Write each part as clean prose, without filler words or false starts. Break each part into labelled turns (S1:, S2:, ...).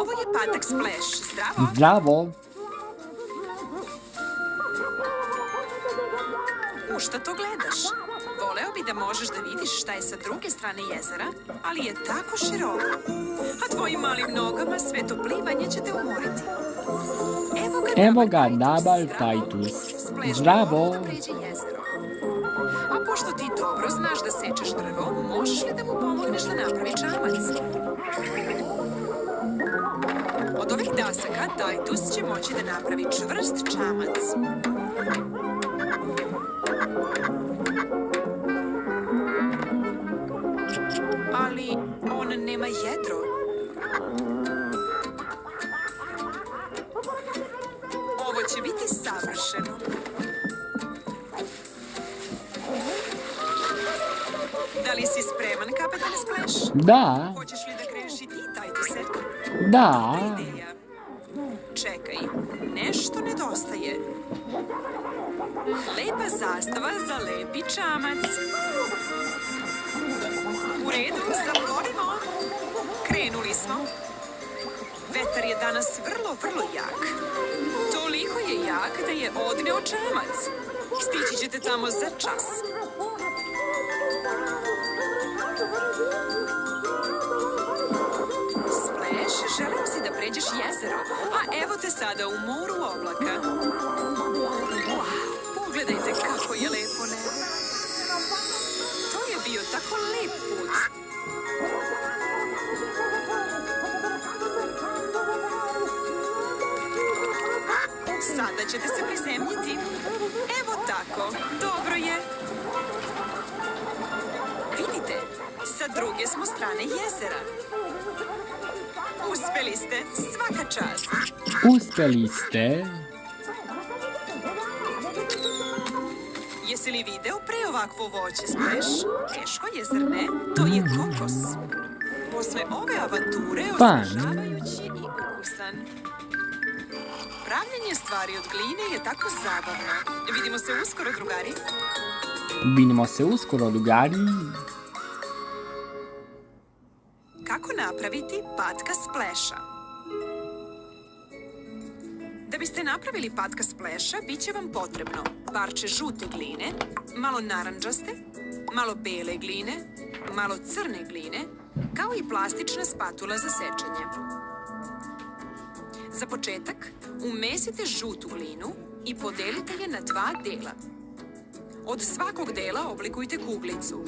S1: Ovo je patak Splash. Zdravo!
S2: Zdravo!
S1: U šta to gledaš? Voleo bi da možeš da vidiš šta je sa druge strane jezera, ali je tako široko. A tvojim malim nogama sve to plivanje će te umoriti.
S2: Evo ga Nabar Titus. Zdravo!
S1: A pošto ti dobro znaš da sečeš drvo, možeš li da mu pomogneš da napravi čamac? Od ovih dasaka Titus će moći da napravi čvrst čamac. Ali on nema jedro. Ovo će biti savršeno. Da li si spreman, kapetane Splash?
S2: Da.
S1: Hoćeš li da kreneš i ti, Tituse?
S2: Da.
S1: Ideja. Čekaj, nešto nedostaje. Lepa zastava za lepi čamac. U redu, zaplovimo. Krenuli smo. Vetar je danas vrlo jak. Toliko je jak da je odneo čamac. Stići ćete tamo za čas. Splash, želeo si da pređeš jezero, a evo te sada u moru oblaka. Wow, pogledajte kako je lepo nebo. To je bio tako lep put. Sada ćete se prizemljiti. Evo tako, dobro je. Vidite, sa druge smo strane jezera. Uspeli ste, svaka čast.
S2: Uspeli ste.
S1: Jesi li video pre ovakvo voće, Splash? Teško je, zar ne? To je kokos. Posle ove avanture osvežavajući i ukusan. Pravljenje stvari od gline je tako zabavno. Vidimo se uskoro, drugari.
S2: Vidimo se uskoro, drugari.
S1: Kako napraviti patka Splasha? Da biste napravili patka Splasha, bit će vam potrebno parče žute gline, malo narandžaste, malo bele gline, malo crne gline, kao i plastična spatula za sečenje. Za početak, umesite žutu glinu i podelite je na 2 dela. Od svakog dela oblikujte kuglicu.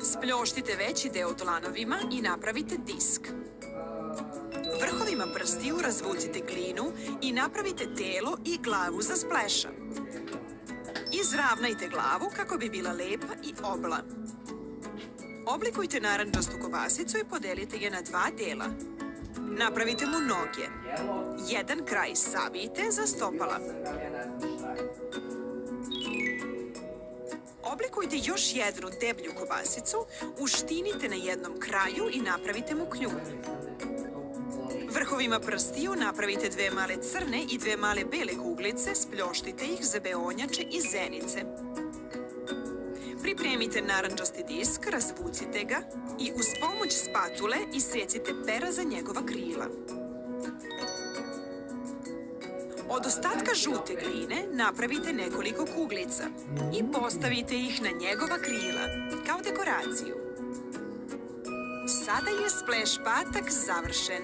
S1: Spljoštite veći deo dlanovima i napravite disk. Vrhovima prstiju razvucite glinu i napravite telo i glavu za Splasha. Izravnajte glavu kako bi bila lepa i obla. Oblikujte narandžastu kobasicu i podelite je na 2 dela. Napravite mu noge. Jedan kraj savijte za stopala. Oblikujte još jednu deblju kobasicu, uštinite na jednom kraju i napravite mu kljun. Vrhovima prstiju napravite 2 male crne i 2 male bele kuglice, spljoštite ih za beonjače i zenice. Pripremite narandžasti disk, razvucite ga i uz pomoć spatule isecite pera za njegova krila. Od ostatka žute gline napravite nekoliko kuglica i postavite ih na njegova krila, kao dekoraciju. Sada je Splash patak završen.